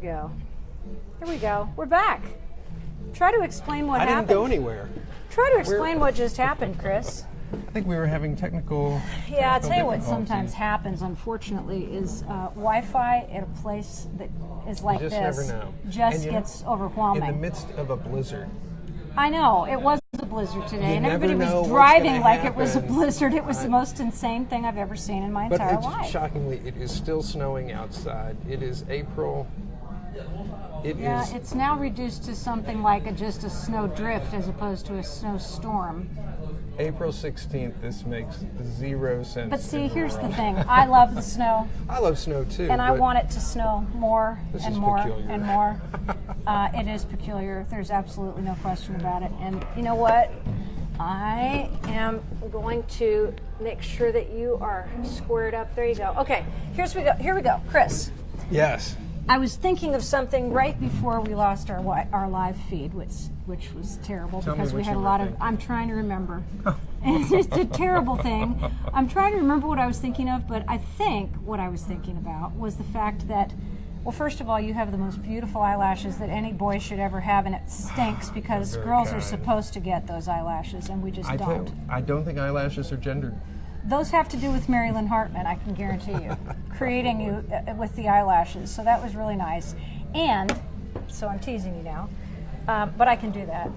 Go. Here we go. We're back. Try to explain what happened. I didn't go anywhere. Try to explain what just happened, Chris. I think we were having technical. Yeah, I'll tell you what sometimes happens, unfortunately, is Wi-Fi at a place that is like you this never know. just gets overwhelming. In the midst of a blizzard. I know. It was a blizzard today, and never everybody know was what's driving gonna like it was a happen. blizzard. It was the most insane thing I've ever seen in my entire But life. shockingly, it is still snowing outside. It is April. It's now reduced to something like just a snow drift as opposed to a snowstorm. April 16th. This makes zero sense. But see, here's the thing. I love the snow. I love snow too. And I want it to snow more and more peculiar. and more. It is peculiar. There's absolutely no question about it. And you know what? I am going to make sure that you are squared up. There you go. Okay, here we go. Chris. Yes. I was thinking of something right before we lost our live feed, which was terrible because we had a lot of. I'm trying to remember. It's just a terrible thing. I'm trying to remember what I was thinking of, but I think what I was thinking about was the fact that, well, first of all, you have the most beautiful eyelashes that any boy should ever have, and it stinks because girls are supposed to get those eyelashes, and we just don't. I don't think eyelashes are gendered. Those have to do with Mary Lynn Hartman, I can guarantee you, creating you with the eyelashes. So that was really nice. And, so I'm teasing you now, but I can do that.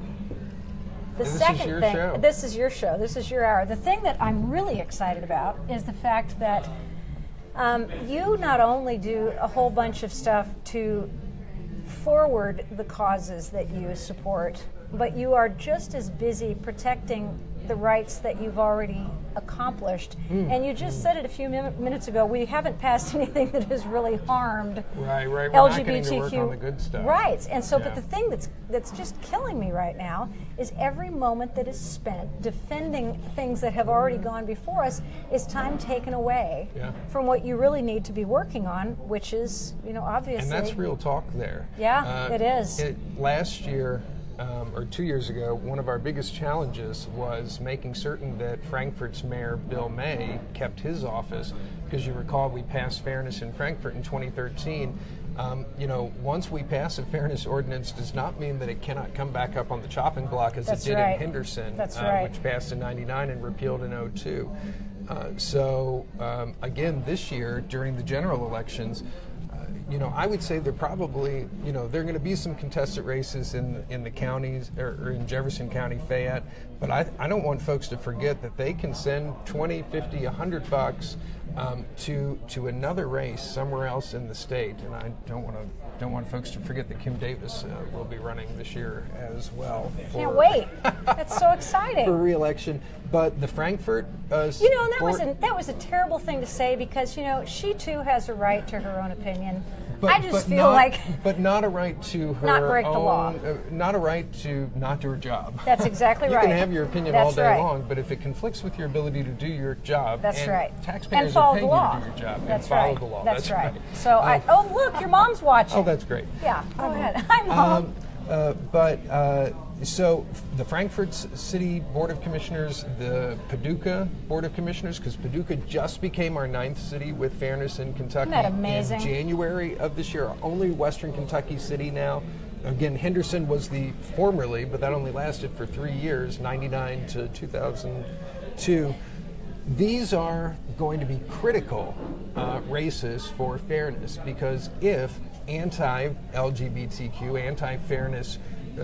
This is your show. This is your show. This is your hour. The thing that I'm really excited about is the fact that you not only do a whole bunch of stuff to forward the causes that you support, but you are just as busy protecting the rights that you've already accomplished. And you just said it a few minutes ago, we haven't passed anything that has really harmed right. We're LGBTQ. not getting to work on the good stuff. Right. And so, but the thing that's just killing me right now is every moment that is spent defending things that have already gone before us is time taken away from what you really need to be working on, which is, obviously. And that's real talk there. Yeah, it is. Last year, or 2 years ago, one of our biggest challenges was making certain that Frankfort's Mayor Bill May kept his office, because you recall we passed fairness in Frankfort in 2013. Once we pass a fairness ordinance does not mean that it cannot come back up on the chopping block as it did in Henderson, which passed in 99 and repealed in 2002. Again, this year, during the general elections, I would say there probably, there are going to be some contested races in the counties, or in Jefferson County, Fayette, but I don't want folks to forget that they can send $20, $50, $100 to another race somewhere else in the state, and I don't want folks to forget that Kim Davis will be running this year as well. Can't wait! That's so exciting for re-election. But the Frankfort, that was a terrible thing to say, because she too has a right to her own opinion. I just feel but not a right to her not break the law, not a right to not do her job. That's exactly right. You can have your opinion all day long, but if it conflicts with your ability to do your job, taxpayers are paying you to do your job, and follow the law. That's right. So look, your mom's watching. Oh, that's great. Yeah, go ahead. Hi, Mom. So the Frankfort City Board of Commissioners, the Paducah Board of Commissioners, because Paducah just became our 9th city with fairness in Kentucky. Isn't that amazing? In January of this year, our only Western Kentucky city now. Again, Henderson was formerly, but that only lasted for 3 years, 99 to 2002. These are going to be critical races for fairness, because if anti-LGBTQ, anti-fairness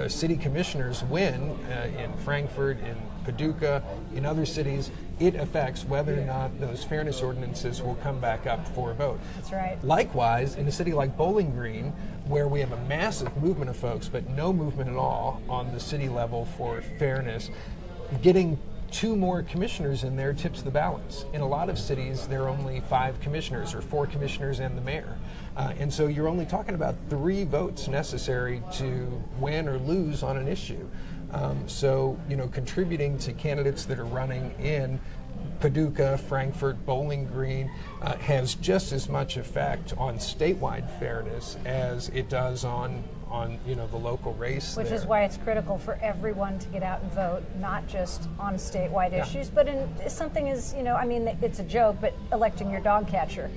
city commissioners win in Frankfort, in Paducah, in other cities, it affects whether or not those fairness ordinances will come back up for a vote. That's right. Likewise, in a city like Bowling Green, where we have a massive movement of folks, but no movement at all on the city level for fairness, getting 2 more commissioners in there tips the balance. In a lot of cities, there are only 5 commissioners, or 4 commissioners and the mayor. And so you're only talking about 3 votes necessary to win or lose on an issue. Contributing to candidates that are running in Paducah, Frankfort, Bowling Green has just as much effect on statewide fairness as it does on the local race. Which is why it's critical for everyone to get out and vote, not just on statewide issues, but in something as, it's a joke, but electing your dog catcher.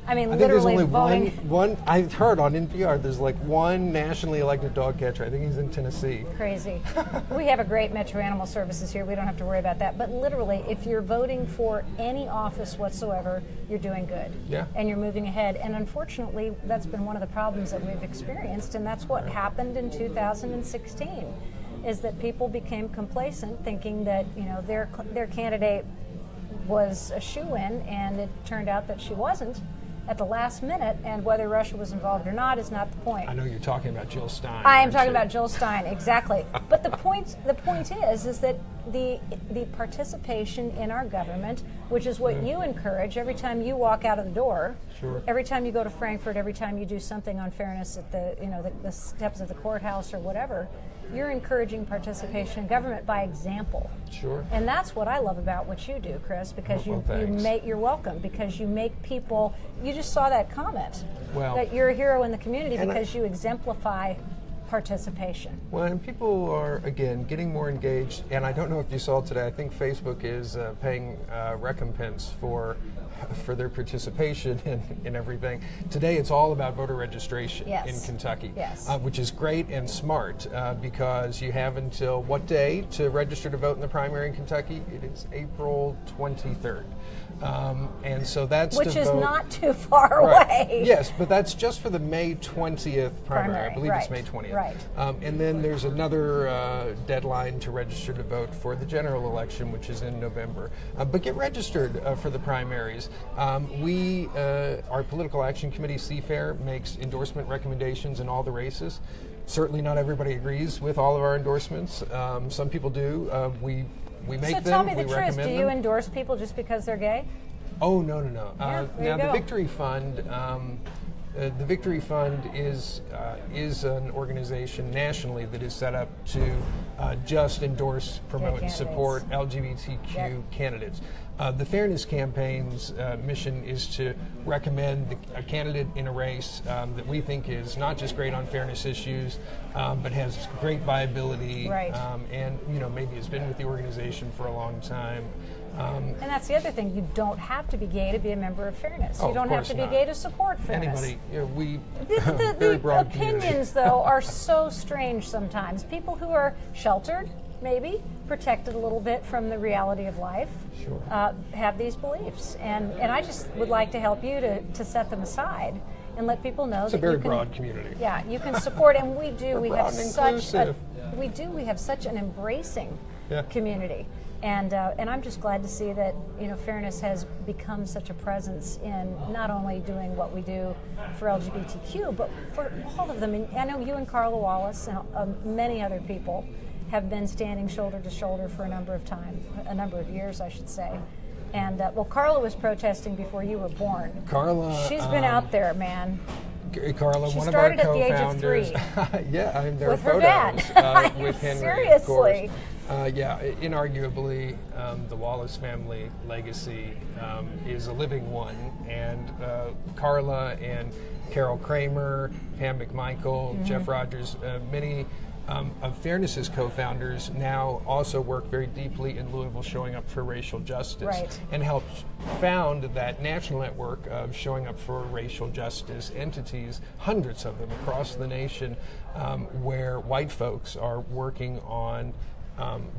I mean, I think there's literally only voting. one. I heard on NPR. There's like one nationally elected dog catcher. I think he's in Tennessee. Crazy. We have a great Metro Animal Services here. We don't have to worry about that. But literally, if you're voting for any office whatsoever, you're doing good. Yeah. And you're moving ahead. And unfortunately, that's been one of the problems that we've experienced, and that's what happened in 2016. Is that people became complacent, thinking that their candidate was a shoo-in, and it turned out that she wasn't at the last minute, and whether Russia was involved or not is not the point. I know you're talking about Jill Stein. I am talking about Jill Stein, exactly. But the point is that the participation in our government, which is what you encourage every time you walk out of the door, Sure. every time you go to Frankfurt, every time you do something on fairness at the steps of the courthouse or whatever, you're encouraging participation in government by example. Sure. And that's what I love about what you do, Chris, because thanks. you're welcome, because you make people, you just saw that comment, Well, that you're a hero in the community and because you exemplify participation. Well, and people are, again, getting more engaged. And I don't know if you saw today, I think Facebook is paying recompense for their participation in everything. Today it's all about voter registration in Kentucky, which is great and smart because you have until what day to register to vote in the primary in Kentucky? It is April 23rd. And so that's which is vote. Not too far away. Yes, but that's just for the May 20th primary. I believe it's May 20th. Right. And then there's another deadline to register to vote for the general election, which is in November. But get registered for the primaries. Our Political Action Committee, CFAIR, makes endorsement recommendations in all the races. Certainly not everybody agrees with all of our endorsements. Some people do. We make them. So tell me the we truth. Do you them. endorse people just because they're gay? Oh, no. Yeah, Now, the Victory Fund, is an organization nationally that is set up to just endorse, promote, and support LGBTQ candidates. The Fairness Campaign's mission is to recommend a candidate in a race that we think is not just great on fairness issues, but has great viability, and maybe has been with the organization for a long time. And that's the other thing. You don't have to be gay to be a member of Fairness. Oh, you don't have to be gay to support Fairness. Anybody, the broad opinions, community. though, are so strange sometimes. People who are sheltered, maybe protected a little bit from the reality of life, have these beliefs, and I just would like to help you to set them aside and let people know it's that a very you can, broad community. Yeah, you can support, and we do. We have inclusive. We have such an embracing community. And I'm just glad to see that Fairness has become such a presence in not only doing what we do for LGBTQ, but for all of them. And I know you and Carla Wallace and many other people have been standing shoulder to shoulder for a number of years, I should say. And Carla was protesting before you were born. Carla, she's been out there, man. Carla, she one of our started at the age of 3. Yeah, I mean, there with are her photos dad. with Henry. Seriously. Of course. Inarguably, the Wallace family legacy is a living one, and Carla and Carol Kramer, Pam McMichael, Jeff Rogers, many of Fairness's co-founders now also work very deeply in Louisville, showing up for racial justice, and helped found that national network of showing up for racial justice entities, hundreds of them across the nation, where white folks are working on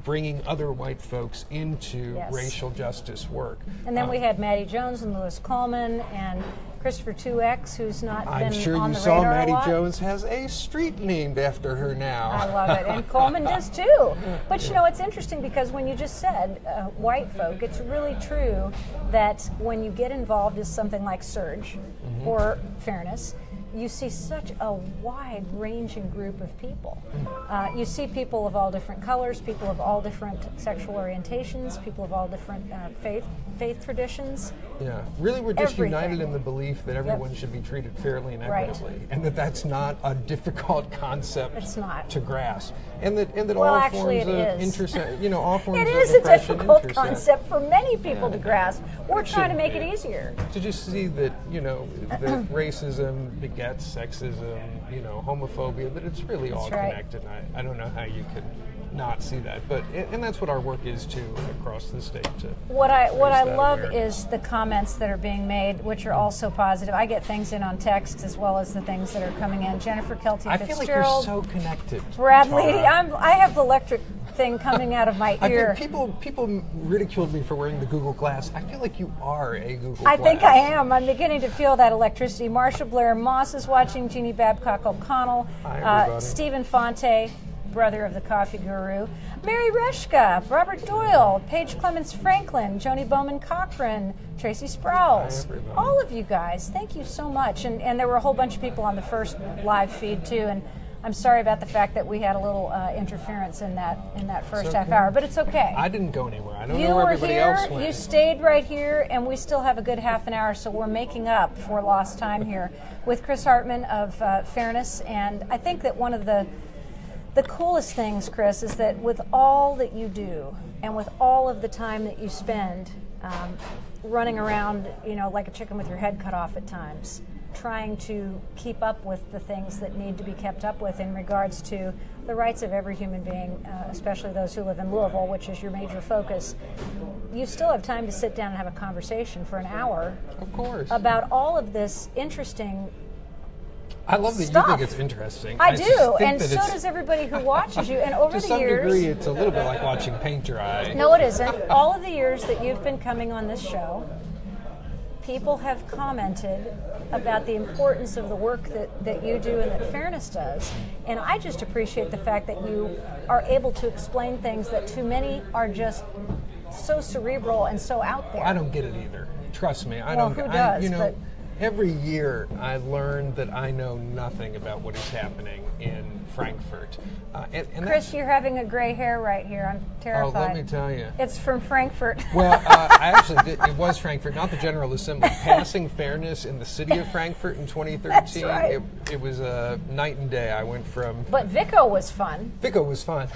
bringing other white folks into racial justice work. And then we had Maddie Jones and Louis Coleman and Christopher 2X, who's not been on the radar I'm sure you saw Maddie Jones has a street named after her now. I love it. And Coleman does too. But it's interesting because when you just said white folk, it's really true that when you get involved in something like Surge or Fairness, you see such a wide-ranging group of people. You see people of all different colors, people of all different sexual orientations, people of all different faith traditions. Yeah, really, we're just united in the belief that everyone should be treated fairly and equitably, and that's not a difficult concept to grasp, and that all forms of intersection, all forms of it is a difficult concept for many people to grasp. We're trying to make it easier. To just see that that racism begets sexism, homophobia, that it's really all connected. I don't know how you could not see that. But and that's what our work is too across the state. What I love is the comments that are being made, which are also positive. I get things in on text as well as the things that are coming in. Jennifer Kelty Fitzgerald. I feel like you're so connected. Bradley, I have the electric thing coming out of my ear. People ridiculed me for wearing the Google Glass. I feel like you are a Google Glass. I think I am. I'm beginning to feel that electricity. Marsha Blair Moss is watching. Jeannie Babcock O'Connell. Hi, everybody. Stephen Fonte, brother of the coffee guru. Mary Reshka, Robert Doyle, Paige Clements Franklin, Joni Bowman Cochran, Tracy Sprouse. All of you guys, thank you so much. And there were a whole bunch of people on the first live feed too. And I'm sorry about the fact that we had a little interference in that first half hour, but it's okay. I didn't go anywhere. I don't know where everybody else went. You stayed right here, and we still have a good half an hour, so we're making up for lost time here with Chris Hartman of Fairness. And I think that one of the coolest things, Chris, is that with all that you do and with all of the time that you spend running around, like a chicken with your head cut off at times, trying to keep up with the things that need to be kept up with in regards to the rights of every human being, especially those who live in Louisville, which is your major focus. You still have time to sit down and have a conversation for an hour. Of course. About all of this interesting I love that stuff. You think it's interesting. I do, and so does everybody who watches you. And over the years, to some degree, it's a little bit like watching paint dry. No, it isn't. All of the years that you've been coming on this show, people have commented about the importance of the work that you do and that Fairness does. And I just appreciate the fact that you are able to explain things that to many are just so cerebral and so out there. I don't get it either. Trust me. Who does? Every year I learn that I know nothing about what is happening in Frankfurt. And Chris, you're having a gray hair right here. I'm terrified. Oh, let me tell you. It's from Frankfurt. Well, I actually did. It was Frankfurt, not the General Assembly. Passing Fairness in the city of Frankfurt in 2013. That's right. It was a night and day. I went from... But Vico was fun. Vico was fun.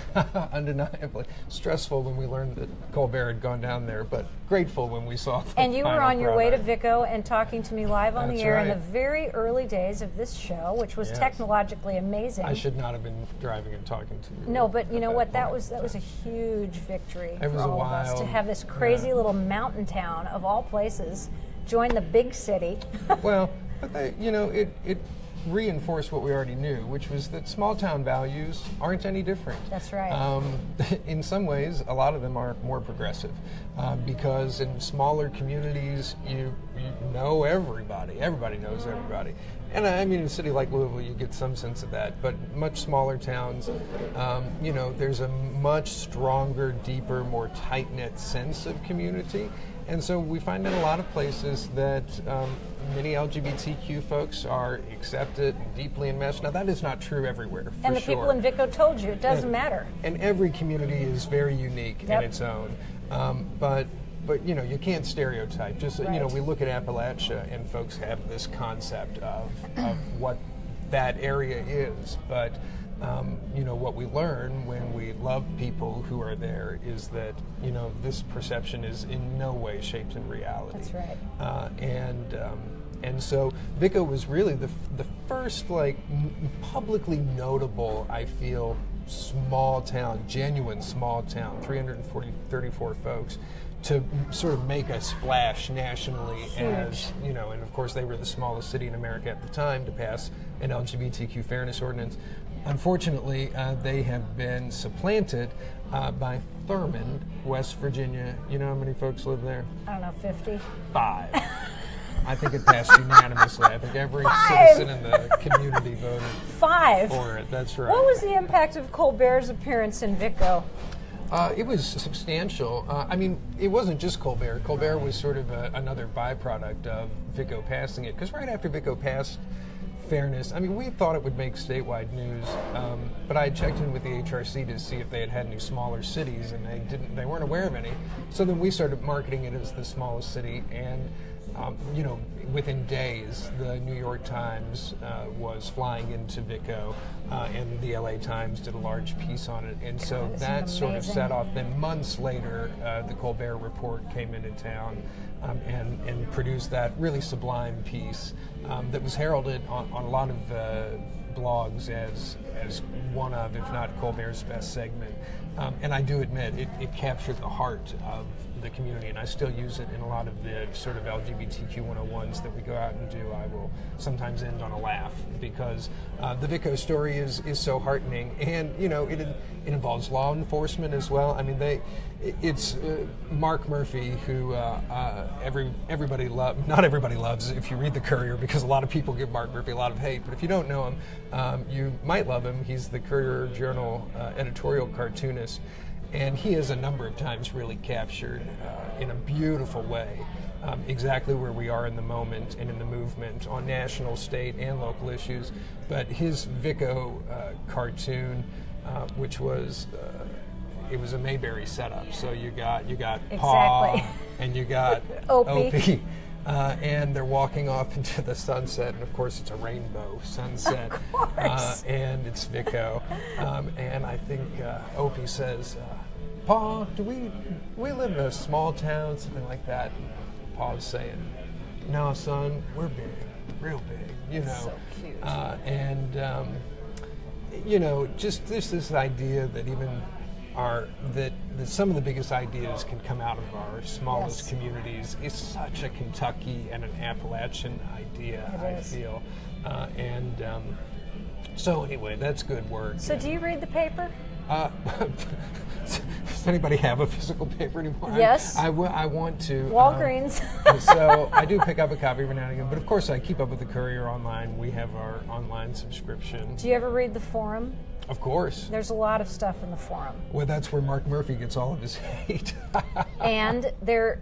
Undeniably. Stressful when we learned that Colbert had gone down there, but grateful when we saw the And you were final on your way to product. Vico and talking to me live on That's the air in right. the very early days of this show, which was Yes. technologically amazing. I should not have been driving and talking to you. No, but you know at what? That point. was a huge victory It for was a all of us to wild- have this crazy yeah. little mountain town of all places join the big city. Well, but it reinforced what we already knew, which was that small town values aren't any different. That's right. In some ways, a lot of them are more progressive because in smaller communities, you know everybody. Everybody knows everybody. And I mean, in a city like Louisville, you get some sense of that. But much smaller towns, there's a much stronger, deeper, more tight-knit sense of community. And so we find in a lot of places that many LGBTQ folks are accepted and deeply enmeshed. Now, that is not true everywhere, for And the sure. people in Vico told you it doesn't matter. And every community is very unique Yep. in its own. But you can't stereotype. Just Right. we look at Appalachia and folks have this concept of what that area is. But what we learn when we love people who are there is that this perception is in no way shaped in reality. That's right. And so Vico was really the first publicly notable, I feel, genuine small town, 334 folks, to sort of make a splash nationally. As and of course they were the smallest city in America at the time to pass an LGBTQ fairness ordinance. Unfortunately, they have been supplanted by Thurmond, West Virginia. You know how many folks live there? I don't know, 50? 5. I think it passed unanimously. I think every 5. citizen in the community voted 5. for it. That's right. What was the impact of Colbert's appearance in Vico? It was substantial. It wasn't just Colbert. Colbert was sort of another byproduct of Vico passing it. Because right after Vico passed Fairness, we thought it would make statewide news, but I checked in with the HRC to see if they had any smaller cities, and they weren't aware of any. So then we started marketing it as the smallest city, and within days, the New York Times was flying into Vico, and the LA Times did a large piece on it. And so that sort of set off. Then months later, the Colbert Report came into town and produced that really sublime piece that was heralded on a lot of blogs as one of, if not Colbert's best segment. And I do admit, it captured the heart of the community, and I still use it in a lot of the sort of LGBTQ 101s that we go out and do. I will sometimes end on a laugh because the Vico story is so heartening, and it involves law enforcement as well. I mean, it's Mark Murphy, who everybody loves. Not everybody loves if you read the Courier, because a lot of people give Mark Murphy a lot of hate. But if you don't know him, you might love him. He's the Courier Journal editorial cartoonist. And he has a number of times really captured in a beautiful way exactly where we are in the moment and in the movement on national, state, and local issues. But his Vico cartoon, which was it was a Mayberry setup. So you got Paw and you got Opie. And they're walking off into the sunset, and of course it's a rainbow sunset, and it's Vico. And I think Opie says, "Paw, do we live in a small town?" Something like that. And Paw's saying, "No, son, we're big, real big." So cute. Just this idea that even that some of the biggest ideas can come out of our smallest communities is such a Kentucky and an Appalachian idea, I feel. So anyway, that's good work. So do you read the paper? Does anybody have a physical paper anymore? Yes. I want to. Walgreens. So I do pick up a copy every now and again, but of course I keep up with the Courier online. We have our online subscription. Do you ever read the Forum? Of course. There's a lot of stuff in the Forum. Well, that's where Mark Murphy gets all of his hate. And there,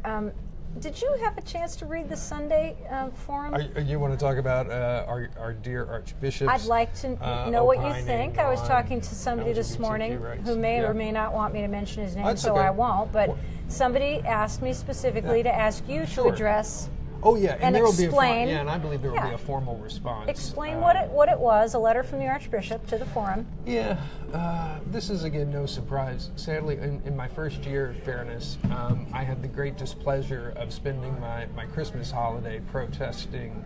did you have a chance to read the Sunday Forum? You want to talk about our dear Archbishop? I'd like to know what you think. I was talking to somebody this morning who may or may not want me to mention his name, so I won't. But somebody asked me specifically to ask you to address. Oh yeah, and there will be and I believe there will be a formal response. Explain what it was. A letter from the Archbishop to the Forum. Yeah, this is again no surprise. Sadly, in my first year of Fairness, I had the great displeasure of spending my Christmas holiday protesting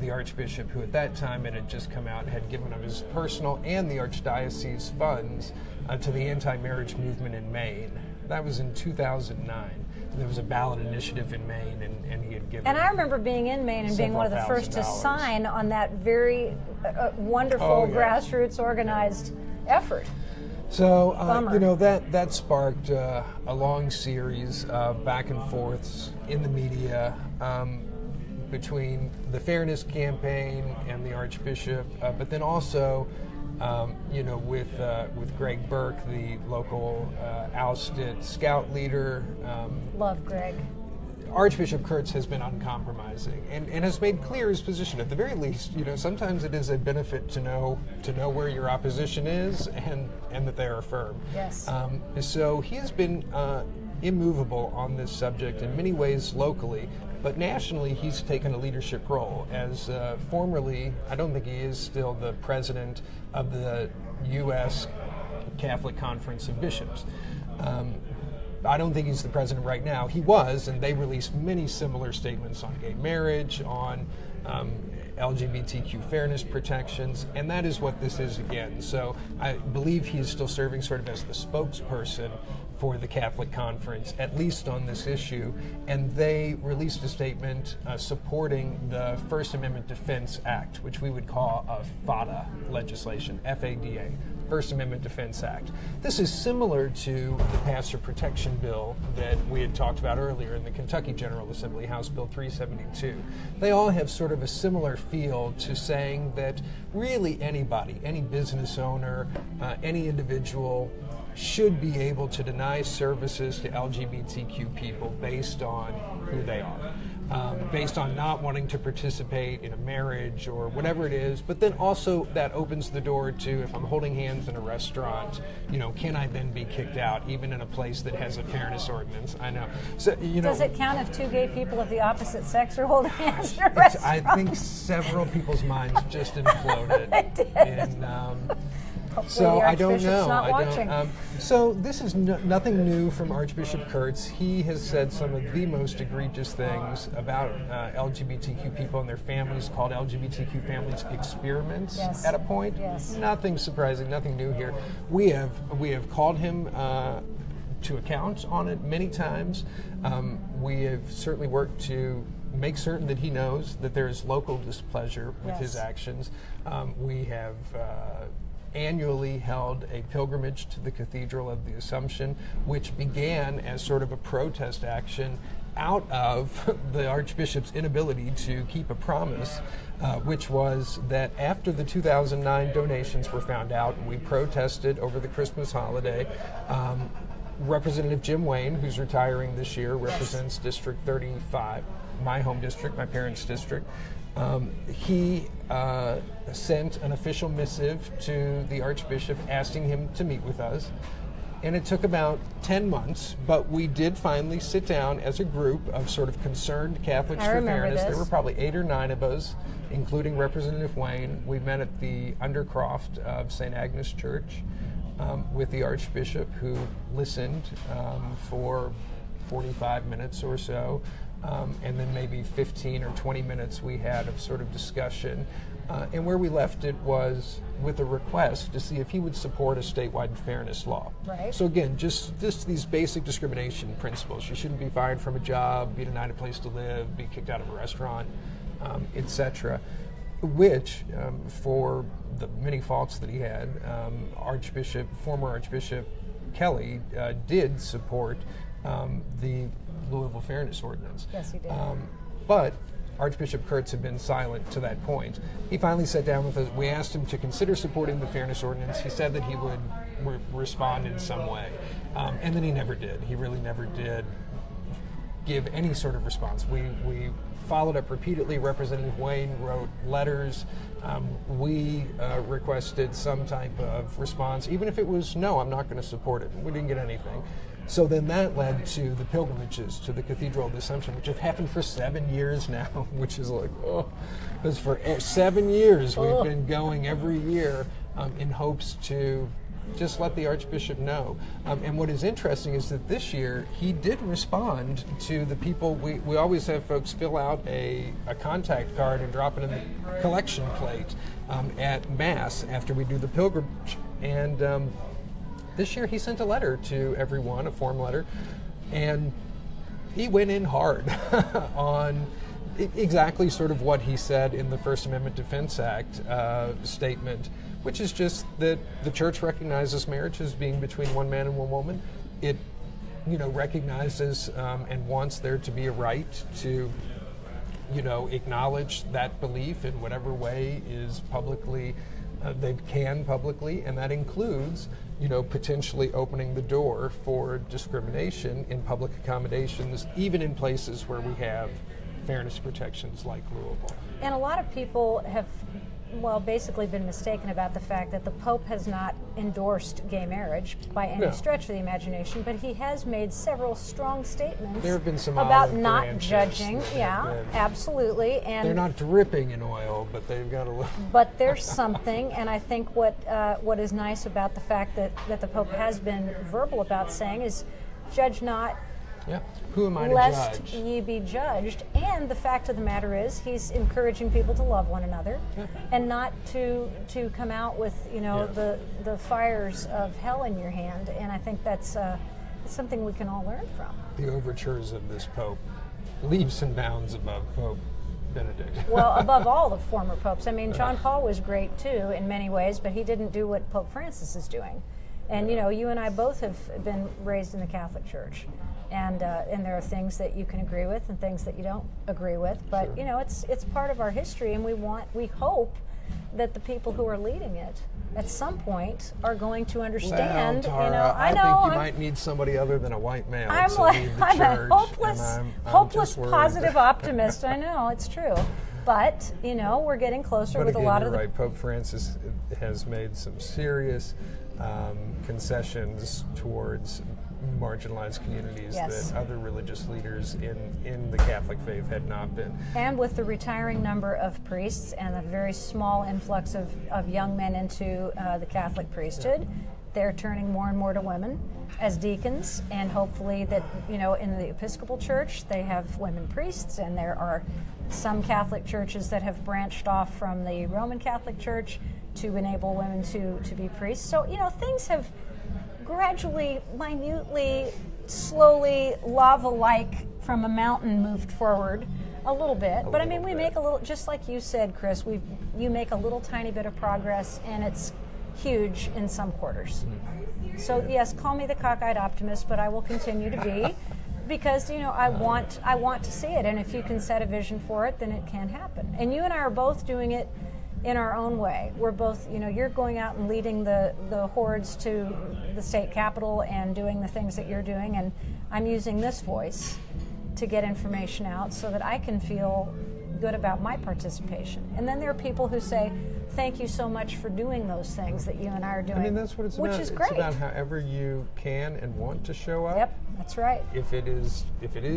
the Archbishop, who at that time it had just come out, had given of his personal and the Archdiocese funds to the anti-marriage movement in Maine. That was in 2009. There was a ballot initiative in Maine, and he had given. And I remember being in Maine and being one of the first to sign on that very wonderful grassroots organized effort. So that sparked a long series of back and forths in the media between the Fairness Campaign and the Archbishop, but then also. With Greg Burke, the local ousted scout leader. Love Greg. Archbishop Kurtz has been uncompromising and has made clear his position. At the very least, sometimes it is a benefit to know where your opposition is and that they are firm. Yes. So he has been immovable on this subject in many ways locally. But nationally, he's taken a leadership role as formerly, I don't think he is still the president of the U.S. Catholic Conference of Bishops. I don't think he's the president right now. He was, and they released many similar statements on gay marriage, on LGBTQ fairness protections, and that is what this is again. So I believe he's still serving sort of as the spokesperson for the Catholic Conference, at least on this issue, and they released a statement supporting the First Amendment Defense Act, which we would call a FADA legislation, F-A-D-A, First Amendment Defense Act. This is similar to the pastor protection bill that we had talked about earlier in the Kentucky General Assembly, House Bill 372. They all have sort of a similar feel to saying that really anybody, any business owner, any individual, should be able to deny services to LGBTQ people based on who they are, based on not wanting to participate in a marriage or whatever it is. But then also that opens the door to, if I'm holding hands in a restaurant, can I then be kicked out even in a place that has a fairness ordinance? I know. So does it count if two gay people of the opposite sex are holding hands in a restaurant? I think several people's minds just imploded. They did. So the I don't Archbishop's know. not watching. So this is nothing new from Archbishop Kurtz. He has said some of the most egregious things about LGBTQ people and their families, called LGBTQ families experiments at a point. Yes. Nothing surprising, nothing new here. We have called him to account on it many times. We have certainly worked to make certain that he knows that there is local displeasure with his actions. We have annually held a pilgrimage to the Cathedral of the Assumption, which began as sort of a protest action out of the Archbishop's inability to keep a promise, which was that after the 2009 donations were found out, and we protested over the Christmas holiday, Representative Jim Wayne, who's retiring this year, represents District 35, my home district, my parents' district. He sent an official missive to the Archbishop asking him to meet with us. And it took about 10 months, but we did finally sit down as a group of sort of concerned Catholics for Fairness. There were probably 8 or 9 of us, including Representative Wayne. We met at the Undercroft of St. Agnes Church with the Archbishop, who listened for 45 minutes or so. And then maybe 15 or 20 minutes we had of sort of discussion. And where we left it was with a request to see if he would support a statewide fairness law. Right. So again, just these basic discrimination principles. You shouldn't be fired from a job, be denied a place to live, be kicked out of a restaurant, etc. Which, for the many faults that he had, former Archbishop Kelly did support the Louisville Fairness Ordinance. Yes, he did. But Archbishop Kurtz had been silent to that point. He finally sat down with us. We asked him to consider supporting the Fairness Ordinance. He said that he would respond in some way. And then he never did. He really never did give any sort of response. We followed up repeatedly. Representative Wayne wrote letters. We requested some type of response, even if it was, no, I'm not going to support it. We didn't get anything. So then that led to the pilgrimages to the Cathedral of the Assumption, which have happened for 7 years now, which is like, because for 7 years we've been going every year in hopes to just let the Archbishop know. And what is interesting is that this year he did respond to the people. We always have folks fill out a contact card and drop it in the collection plate at Mass after we do the pilgrimage. And this year he sent a letter to everyone, a form letter, and he went in hard on exactly sort of what he said in the First Amendment Defense Act statement, which is just that the church recognizes marriage as being between one man and one woman. It, recognizes and wants there to be a right to, acknowledge that belief in whatever way is publicly, they can publicly, and that includes potentially opening the door for discrimination in public accommodations, even in places where we have fairness protections like Louisville. And a lot of people have, basically been mistaken about the fact that the Pope has not endorsed gay marriage by any stretch of the imagination, but he has made several strong statements there have been some about not judging. Yeah, absolutely. And they're not dripping in oil, but they've got a little. But there's something, and I think what is nice about the fact that the Pope has been verbal about saying is, judge not, yeah. Who am I to lest judge? ye be judged. And the fact of the matter is, he's encouraging people to love one another, and not to come out with the fires of hell in your hand. And I think that's something we can all learn from. The overtures of this Pope leaps and bounds above Pope Benedict. Well, above all the former popes. I mean, John Paul was great too in many ways, but he didn't do what Pope Francis is doing. And you and I both have been raised in the Catholic Church. And there are things that you can agree with and things that you don't agree with, but it's part of our history, and we hope that the people who are leading it at some point are going to understand. Well, Tara, I think you might need somebody other than a white male to lead the church. I'm a hopeless positive optimist. I know, it's true. But, you know, we're getting closer with again, a lot you're of the... right. Pope Francis has made some serious concessions towards marginalized communities Yes. that other religious leaders in the Catholic faith had not been. And with the retiring number of priests and a very small influx of young men into the Catholic priesthood, they're turning more and more to women as deacons, and hopefully that, you know, in the Episcopal Church they have women priests, and there are some Catholic churches that have branched off from the Roman Catholic Church to enable women to be priests. So, you know, things have gradually, minutely, slowly, lava-like from a mountain moved forward a little bit. But I mean, we make a little, just like you said, Chris, you make a little tiny bit of progress, and it's huge in some quarters. So yes, call me the cockeyed optimist, but I will continue to be, because, you know, I want to see it, and if you can set a vision for it, then it can happen. And you and I are both doing it in our own way. We're both, you know, you're going out and leading the hordes to the state capitol and doing the things that you're doing, and I'm using this voice to get information out so that I can feel good about my participation. And then there are people who say, thank you so much for doing those things that you and I are doing. I mean, that's what it's about. Which is great. It's about however you can and want to show up. Yep, that's right. If it is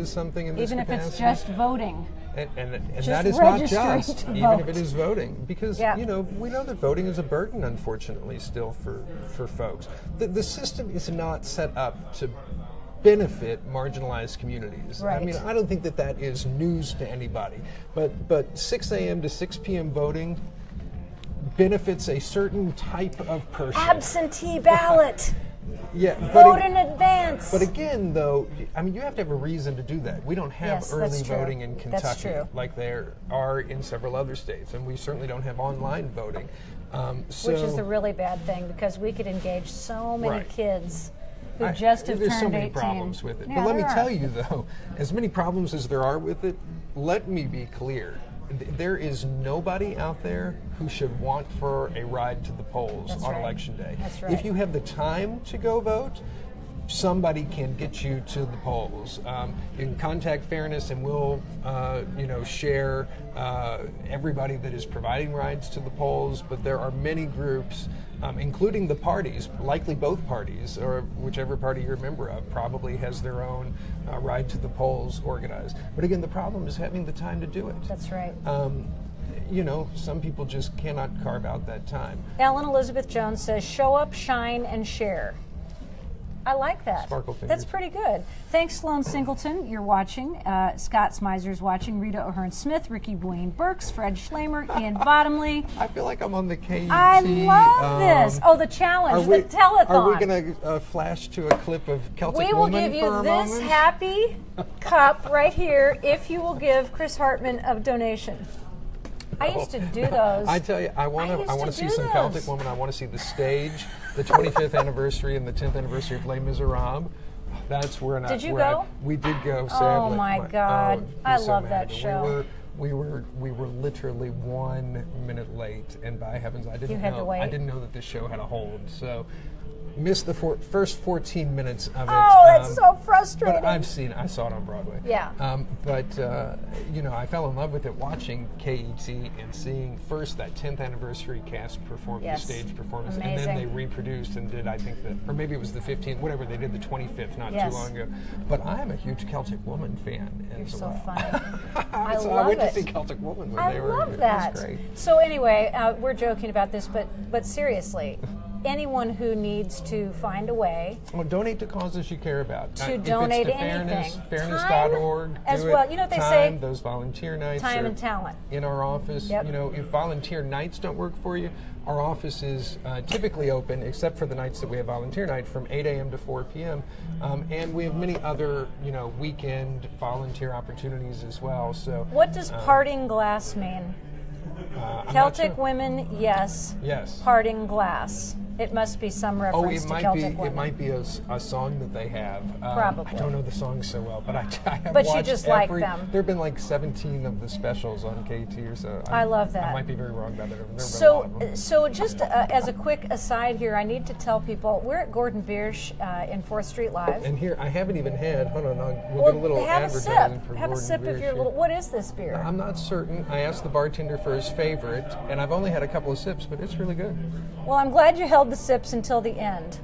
something in this Even capacity, if it's just voting. And Just that is not registering just, to even if vote. it is voting, because Yeah. you know, we know that voting is a burden, unfortunately, still for folks. The system is not set up to benefit marginalized communities. Right. I mean, I don't think that is news to anybody. But 6 a.m. to 6 p.m. voting benefits a certain type of person. Absentee ballot. Yeah, Vote in advance. But again, though, I mean, you have to have a reason to do that. We don't have Yes, early that's true. voting in That's Kentucky true. like there are in several other states, and we certainly don't have online voting. Which is the really bad thing, because we could engage so many Right. kids who just have there's turned so many 18. problems with it. Yeah, But let me there are. tell you, though, as many problems as there are with it, let me be clear. There is nobody out there who should want for a ride to the polls That's on right. Election Day. That's right. If you have the time to go vote, somebody can get you to the polls. You can contact Fairness, and we'll, share everybody that is providing rides to the polls. But there are many groups, including the parties, likely both parties, or whichever party you're a member of, probably has their own ride to the polls organized. But again, the problem is having the time to do it. That's right. Some people just cannot carve out that time. Ellen Elizabeth Jones says, show up, shine, and share. I like that. Sparkle fingers. That's pretty good. Thanks, Sloan Singleton. You're watching. Scott Smizer's watching. Rita O'Hearn-Smith, Ricky Wayne Burks, Fred Schlemer, Ian Bottomley. I feel like I'm on the KUT. I love this. Oh, the challenge, the telethon. Are we going to flash to a clip of Celtic We will Woman give for you a this moment? happy cup right here if you will give Chris Hartman a donation. I used to do those. I tell you, I want to see some Celtic Woman. I want to see the stage, the 25th anniversary and the 10th anniversary of Les Miserables. That's where. Did you go? We did go. Sadly. Oh my God! I'm I so love mad. that show. We were literally 1 minute late, and by heavens, I didn't know. I didn't know that this show had a hold. So. Missed the first 14 minutes of it. Oh, that's so frustrating. But I saw it on Broadway. Yeah. I fell in love with it watching KET and seeing first that 10th anniversary cast perform the stage performance, Amazing. and then they reproduced and did, I think, or maybe it was the 15th, whatever, they did the 25th not Yes. too long ago. But I am a huge Celtic Woman fan. You're as so well. funny. I So love I went it. to see Celtic Woman when I they were. love that. It was great. So anyway, we're joking about this, but seriously, anyone who needs to find a way Well, donate to causes you care about. to If donate it's to anything, fairness.org, as do well. it. You know what they Time, say? those volunteer nights, Time are and talent. in our office. Yep. If volunteer nights don't work for you, our office is typically open, except for the nights that we have volunteer night, from 8 a.m. to 4 p.m. And we have many other, weekend volunteer opportunities as well. So, What does parting glass mean? I'm not Celtic sure. women, yes. Yes. Parting glass. It must be some reference to Celtic women. It might be a song that they have. Probably. I don't know the song so well, but I have But watched you just like them. There have been like 17 of the specials on KT or so. I love that. I might be very wrong about it. So just as a quick aside here, I need to tell people we're at Gordon Biersch in 4th Street Live. And here, I haven't even had. Hold on, we'll get a little advertising for Gordon Biersch. Have a sip if you're a little. What is this beer? I'm not certain. I asked the bartender for his favorite, and I've only had a couple of sips, but it's really good. Well, I'm glad you held the sips until the end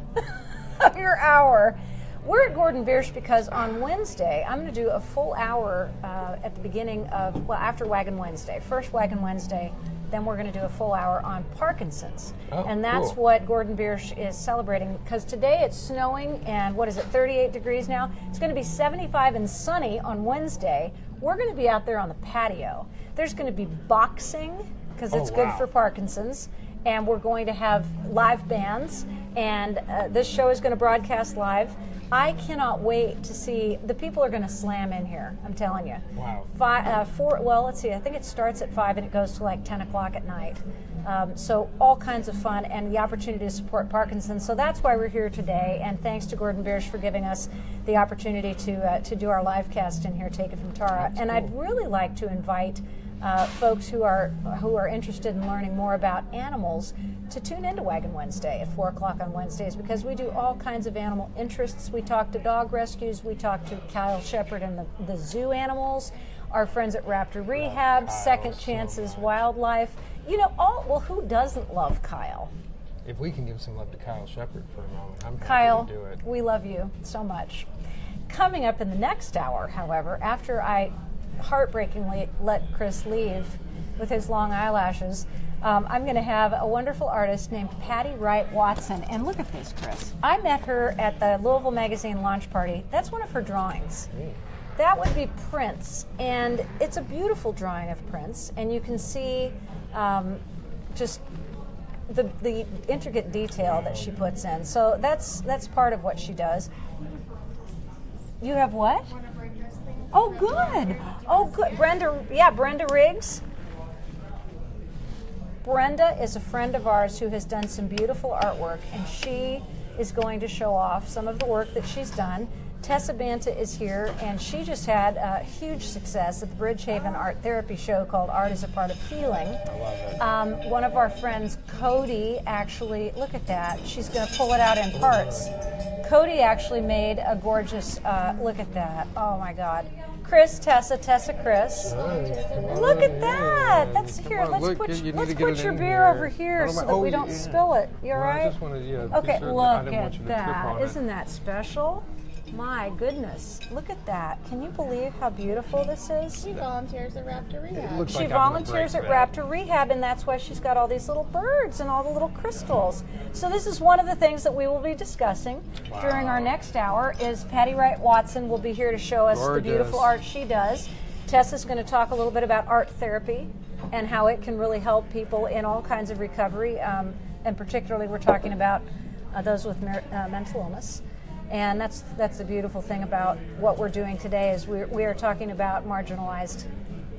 of your hour. We're at Gordon Biersch because on Wednesday, I'm going to do a full hour at the beginning of, after Wagon Wednesday. First Wagon Wednesday, then we're going to do a full hour on Parkinson's. And that's cool. what Gordon Biersch is celebrating, because today it's snowing and 38 degrees now? It's going to be 75 and sunny on Wednesday. We're going to be out there on the patio. There's going to be boxing, because it's good for Parkinson's. And we're going to have live bands, and this show is going to broadcast live. I cannot wait to see. The people are going to slam in here, I'm telling you. Wow. Let's see, I think it starts at 5 and it goes to like 10 o'clock at night. So all kinds of fun and the opportunity to support Parkinson's. So that's why we're here today, and thanks to Gordon Biersch for giving us the opportunity to do our live cast in here, Take It From Tara. That's and cool. I'd really like to invite folks who are interested in learning more about animals to tune into Wagon Wednesday at 4 o'clock on Wednesdays, because we do all kinds of animal interests. We talk to dog rescues, we talk to Kyle Shepard and the zoo animals, our friends at Raptor Rehab, Second Chances Wildlife. Who doesn't love Kyle? If we can give some love to Kyle Shepard for a moment, I'm Kyle, happy to do it. We love you so much. Coming up in the next hour, however, after I heartbreakingly let Chris leave with his long eyelashes, I'm going to have a wonderful artist named Patty Wright Watson. And look at this, Chris. I met her at the Louisville Magazine launch party. That's one of her drawings. That would be Prince. And it's a beautiful drawing of Prince. And you can see just the intricate detail that she puts in. So that's part of what she does. You have what? Oh, good. Oh, good. Brenda Riggs. Brenda is a friend of ours who has done some beautiful artwork, and she is going to show off some of the work that she's done. Tessa Banta is here, and she just had a huge success at the Bridgehaven Art Therapy Show called Art is a Part of Healing. I love it. One of our friends, Cody, actually, look at that. She's going to pull it out in parts. Cody actually made a gorgeous, look at that. Oh my God. Tessa, Chris. Look at that. Let's put your beer over here so that we don't spill it. You all right? I just wanted, okay, look at that. that. Isn't that special? My goodness, look at that. Can you believe how beautiful this is? She volunteers at Raptor Rehab. She volunteers at Raptor Rehab, and that's why she's got all these little birds and all the little crystals. So this is one of the things that we will be discussing during our next hour. Is Patty Wright Watson will be here to show us the beautiful art she does. Tessa's going to talk a little bit about art therapy and how it can really help people in all kinds of recovery, and particularly we're talking about those with mental illness. And that's the beautiful thing about what we're doing today is we are talking about marginalized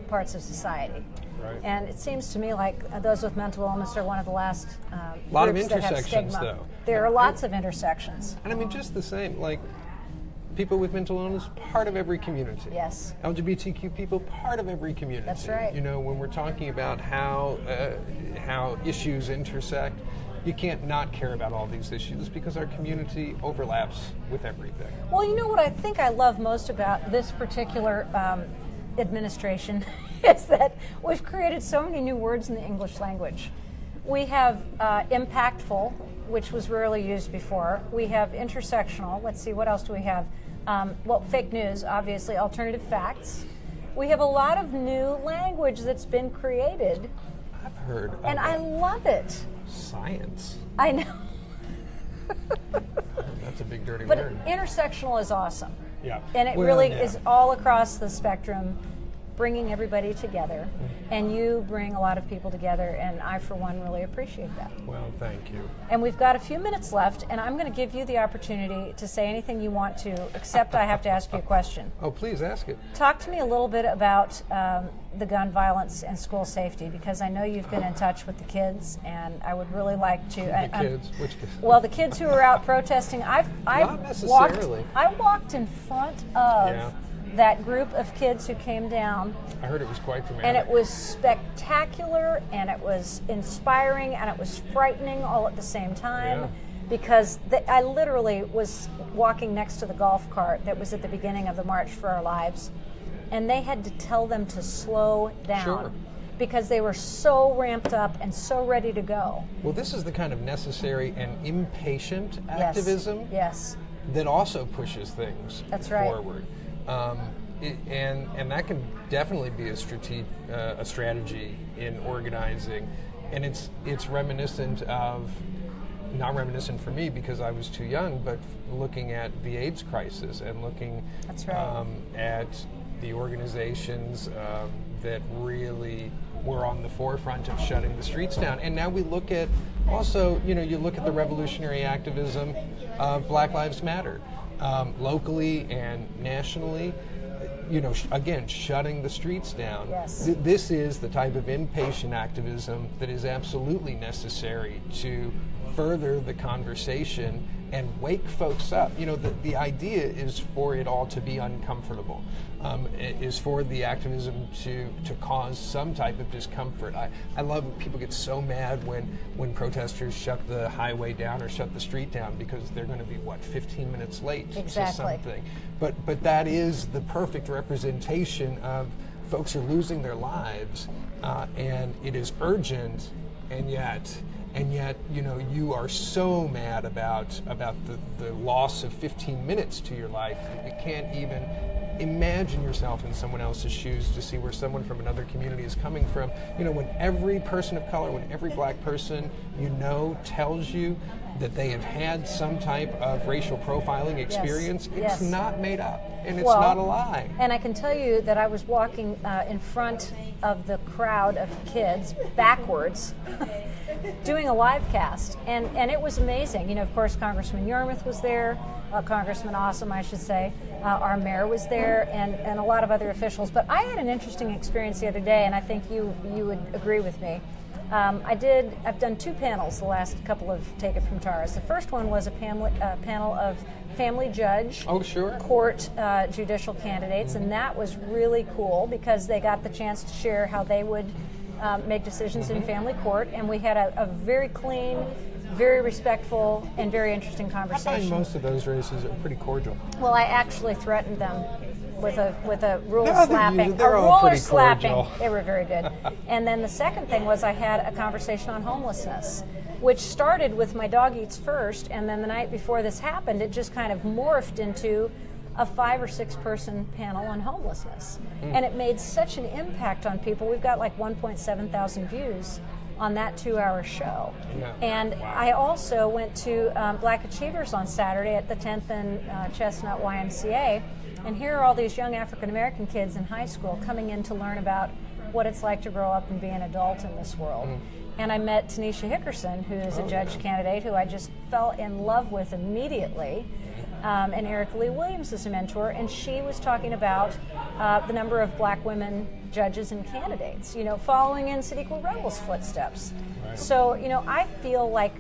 parts of society. Right. And it seems to me like those with mental illness are one of the last lot of groups that have intersections, stigma. though. There are lots of intersections. And I mean, just the same, like people with mental illness, part of every community. Yes. LGBTQ people, part of every community. That's right. You know, when we're talking about how issues intersect, you can't not care about all these issues because our community overlaps with everything. Well, you know what I think I love most about this particular administration is that we've created so many new words in the English language. We have impactful, which was rarely used before. We have intersectional. Let's see, what else do we have? Fake news, obviously, alternative facts. We have a lot of new language that's been created. I've heard of and I love it. Science. I know. That's a big dirty But word. intersectional is awesome. Yeah. And it really is all across the spectrum. bringing everybody together, and you bring a lot of people together, and I, for one, really appreciate that. Well, thank you. And we've got a few minutes left, and I'm going to give you the opportunity to say anything you want to, except I have to ask you a question. Oh, please ask it. Talk to me a little bit about the gun violence and school safety, because I know you've been in touch with the kids, and I would really like to. The kids? Which kids? Well, the kids who are out protesting. Not necessarily. I walked in front of that group of kids who came down. I heard it was quite dramatic. And it was spectacular, and it was inspiring, and it was frightening all at the same time. Yeah. Because I literally was walking next to the golf cart that was at the beginning of the March for Our Lives, and they had to tell them to slow down. Sure. Because they were so ramped up and so ready to go. Well, this is the kind of necessary and impatient activism that also pushes things forward. And that can definitely be a strategy in organizing, and it's reminiscent of, not reminiscent for me because I was too young, but looking at the AIDS crisis and looking at the organizations that really were on the forefront of shutting the streets down. And now we look at also, you look at the revolutionary activism of Black Lives Matter, locally and nationally, again, shutting the streets down. Yes. This is the type of impatient activism that is absolutely necessary to further the conversation and wake folks up. The idea is for it all to be uncomfortable, is for the activism to cause some type of discomfort. I love when people get so mad when protesters shut the highway down or shut the street down because they're going to be, 15 minutes late to something. But that is the perfect representation of folks are losing their lives, and it is urgent, and yet, you are so mad about the loss of 15 minutes to your life that you can't even imagine yourself in someone else's shoes to see where someone from another community is coming from. When every person of color, when every black person tells you that they have had some type of racial profiling experience, it's not made up, and it's not a lie. And I can tell you that I was walking in front of the crowd of kids backwards doing a live cast, and it was amazing. Of course, Congressman Yarmouth was there, Congressman Awesome, I should say. Our mayor was there, and a lot of other officials. But I had an interesting experience the other day, and I think you would agree with me. I've done 2 panels the last couple of Take It From Tara's. The first one was a panel of family judge court judicial candidates, and that was really cool because they got the chance to share how they would make decisions in family court, and we had a very clean, very respectful, and very interesting conversation. I find most of those races are pretty cordial. Well, I actually threatened them with a rule No, slapping. they're A all ruler pretty slapping. cordial. They were very good. And then the second thing was I had a conversation on homelessness, which started with My Dog Eats First, and then the night before this happened, it just kind of morphed into a 5 or 6 person panel on homelessness. And it made such an impact on people. We've got like 1.7 thousand views on that 2-hour show. Yeah. And I also went to Black Achievers on Saturday at the 10th and Chestnut YMCA, and here are all these young African-American kids in high school coming in to learn about what it's like to grow up and be an adult in this world. And I met Tanisha Hickerson, who is a judge candidate who I just fell in love with immediately. And Erica Lee Williams is a mentor, and she was talking about the number of black women judges and candidates, following in Sadiqa Rumble's footsteps. Right. So, I feel like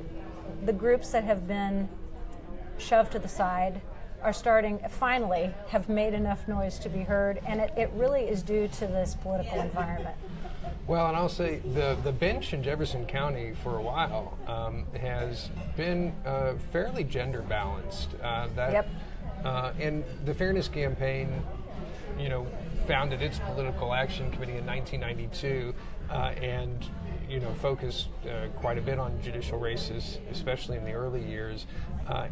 the groups that have been shoved to the side are finally have made enough noise to be heard, and it really is due to this political environment. Well, and I'll say the bench in Jefferson County for a while has been fairly gender balanced. And the Fairness Campaign, founded its political action committee in 1992 and focused quite a bit on judicial races, especially in the early years.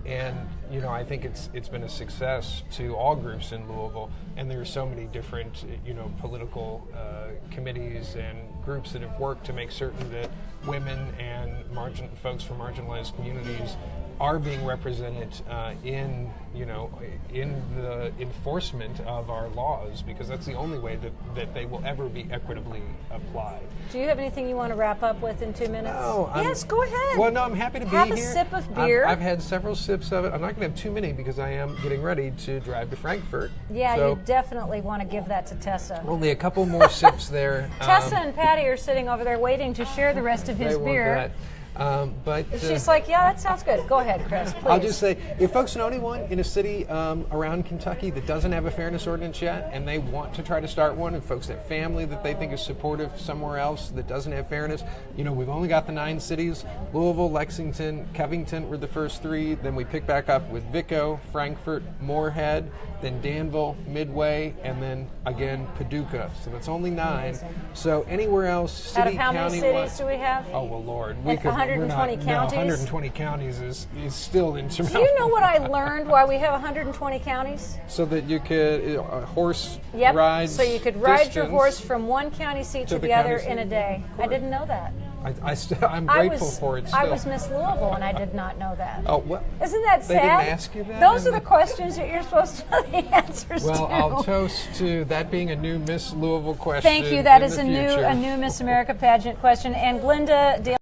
And I think it's been a success to all groups in Louisville, and there are so many different political committees and groups that have worked to make certain that women and folks from marginalized communities are being represented in the enforcement of our laws, because that's the only way that they will ever be equitably applied. Do you have anything you want to wrap up with in 2 minutes? No. Yes, go ahead. Well, no, I'm happy to be here. Have a sip of beer. I've had several sips of it. I'm not going to have too many because I am getting ready to drive to Frankfurt. Yeah, so you definitely want to give that to Tessa. only a couple more sips there. Tessa and Patty are sitting over there waiting to share the rest of his they want beer. that. But She's like, yeah, that sounds good. Go ahead, Chris, please. I'll just say, if folks know anyone in a city around Kentucky that doesn't have a fairness ordinance yet, and they want to try to start one, and folks have family that they think is supportive somewhere else that doesn't have fairness, we've only got the 9 cities. Louisville, Lexington, Covington were the first 3. Then we pick back up with Vico, Frankfurt, Moorhead, then Danville, Midway, and then again Paducah. So that's only 9. Amazing. So anywhere else, city, Out of how many county, cities do we have? Oh well, Lord, And 120 counties? 120 counties is still Do insurmountable. you know what I learned why we have 120 counties? So that you could horse Yep. rides. So you could ride your distance. horse from one county seat to the the other county in a seat. day. I didn't know that. I'm grateful for it still. I was Miss Louisville and I did not know that. Oh, what? Isn't that sad? They didn't ask you that? Those are the questions that you're supposed to know the answers to. Well, I'll toast to that being a new Miss Louisville question. Thank you. That in is the a future. new Miss America pageant question. And Glinda